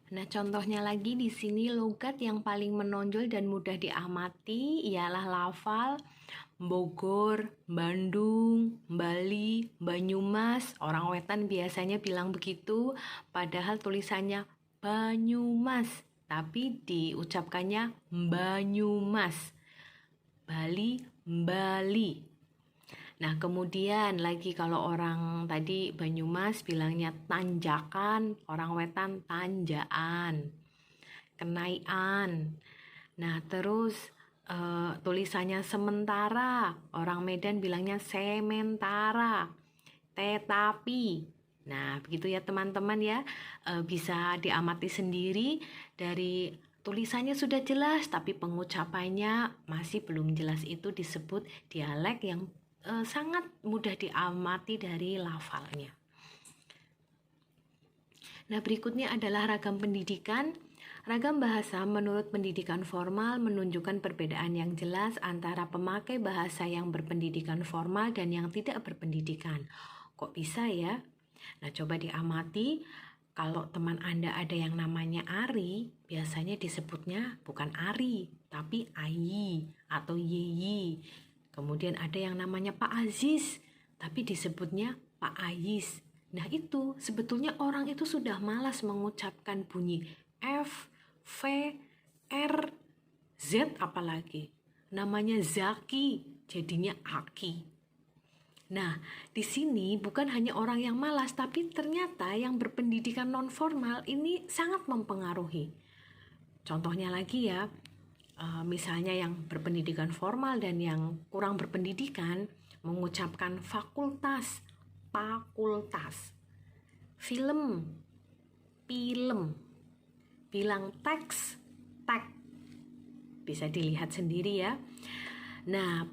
Nah, contohnya lagi di sini logat yang paling menonjol dan mudah diamati ialah lafal Bogor, Bandung, Bali, Banyumas. Orang Wetan biasanya bilang begitu, padahal tulisannya Banyumas, tapi diucapkannya Banyumas. Bali, Bali. Nah, kemudian lagi kalau orang tadi Banyumas bilangnya tanjakan, orang Wetan tanjaan, kenaian. Nah, terus tulisannya sementara, orang Medan bilangnya sementara, tetapi. Nah, begitu ya teman-teman ya, bisa diamati sendiri dari tulisannya sudah jelas, tapi pengucapannya masih belum jelas. Itu disebut dialek yang sangat mudah diamati dari lafalnya. Nah, berikutnya adalah ragam pendidikan. Ragam bahasa menurut pendidikan formal menunjukkan perbedaan yang jelas antara pemakai bahasa yang berpendidikan formal dan yang tidak berpendidikan. Kok bisa ya? Nah, coba diamati. Kalau teman Anda ada yang namanya Ari, biasanya disebutnya bukan Ari, tapi Ayi atau Yeyi. Kemudian ada yang namanya Pak Aziz, tapi disebutnya Pak Ayis. Nah, itu sebetulnya orang itu sudah malas mengucapkan bunyi F, V, R, Z apalagi. Namanya Zaki, jadinya Aki. Nah, di sini bukan hanya orang yang malas, tapi ternyata yang berpendidikan non formal ini sangat mempengaruhi. Contohnya lagi ya, misalnya yang berpendidikan formal dan yang kurang berpendidikan mengucapkan fakultas, fakultas, film, film, bilang teks, tek. Bisa dilihat sendiri ya. Nah,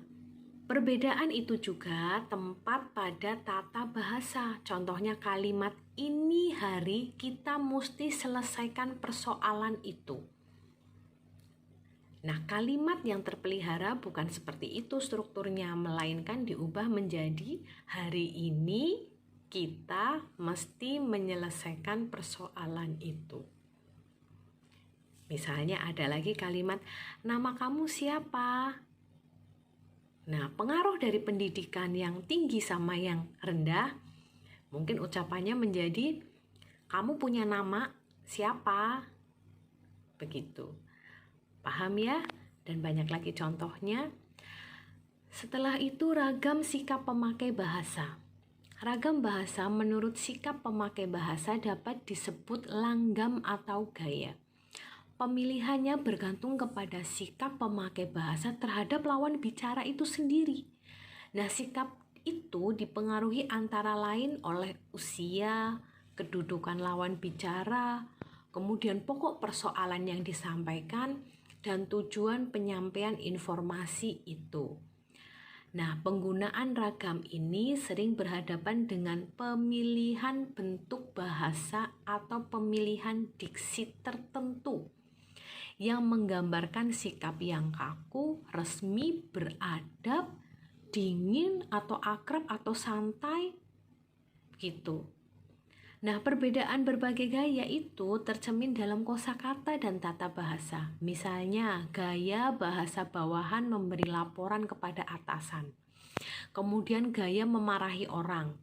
perbedaan itu juga tempat pada tata bahasa. Contohnya kalimat ini hari kita mesti selesaikan persoalan itu. Nah, kalimat yang terpelihara bukan seperti itu strukturnya, melainkan diubah menjadi hari ini kita mesti menyelesaikan persoalan itu. Misalnya ada lagi kalimat, nama kamu siapa? Nah, pengaruh dari pendidikan yang tinggi sama yang rendah, mungkin ucapannya menjadi, kamu punya nama siapa? Begitu. Paham ya? Dan banyak lagi contohnya. Setelah itu ragam sikap pemakai bahasa. Ragam bahasa menurut sikap pemakai bahasa dapat disebut langgam atau gaya. Pemilihannya bergantung kepada sikap pemakai bahasa terhadap lawan bicara itu sendiri. Nah, sikap itu dipengaruhi antara lain oleh usia, kedudukan lawan bicara, kemudian pokok persoalan yang disampaikan, dan tujuan penyampaian informasi itu. Nah, penggunaan ragam ini sering berhadapan dengan pemilihan bentuk bahasa atau pemilihan diksi tertentu yang menggambarkan sikap yang kaku, resmi, beradab, dingin atau akrab atau santai gitu. Nah, perbedaan berbagai gaya itu tercermin dalam kosakata dan tata bahasa. Misalnya, gaya bahasa bawahan memberi laporan kepada atasan. Kemudian gaya memarahi orang,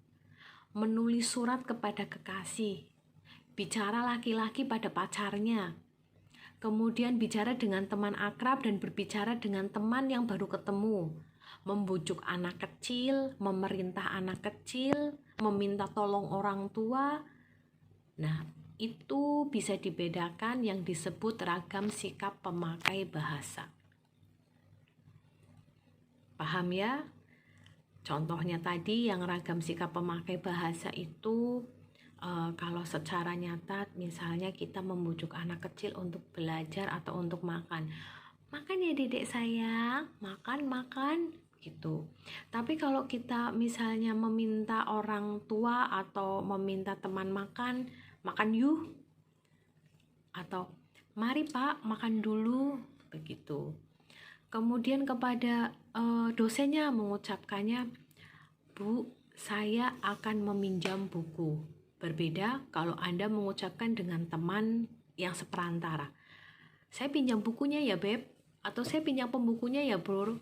menulis surat kepada kekasih, bicara laki-laki pada pacarnya, kemudian bicara dengan teman akrab dan berbicara dengan teman yang baru ketemu, membujuk anak kecil, memerintah anak kecil, meminta tolong orang tua. Nah, itu bisa dibedakan yang disebut ragam sikap pemakai bahasa. Paham ya? Contohnya tadi yang ragam sikap pemakai bahasa itu kalau secara nyata misalnya kita membujuk anak kecil untuk belajar atau untuk makan. Makan ya dedek sayang, makan gitu. Tapi kalau kita misalnya meminta orang tua atau meminta teman makan yuk, atau mari pak makan dulu, begitu. Kemudian kepada dosennya mengucapkannya, Bu, saya akan meminjam buku. Berbeda kalau Anda mengucapkan dengan teman yang seperantara. Saya pinjam bukunya ya, Beb, atau saya pinjam pembukunya ya, Bro.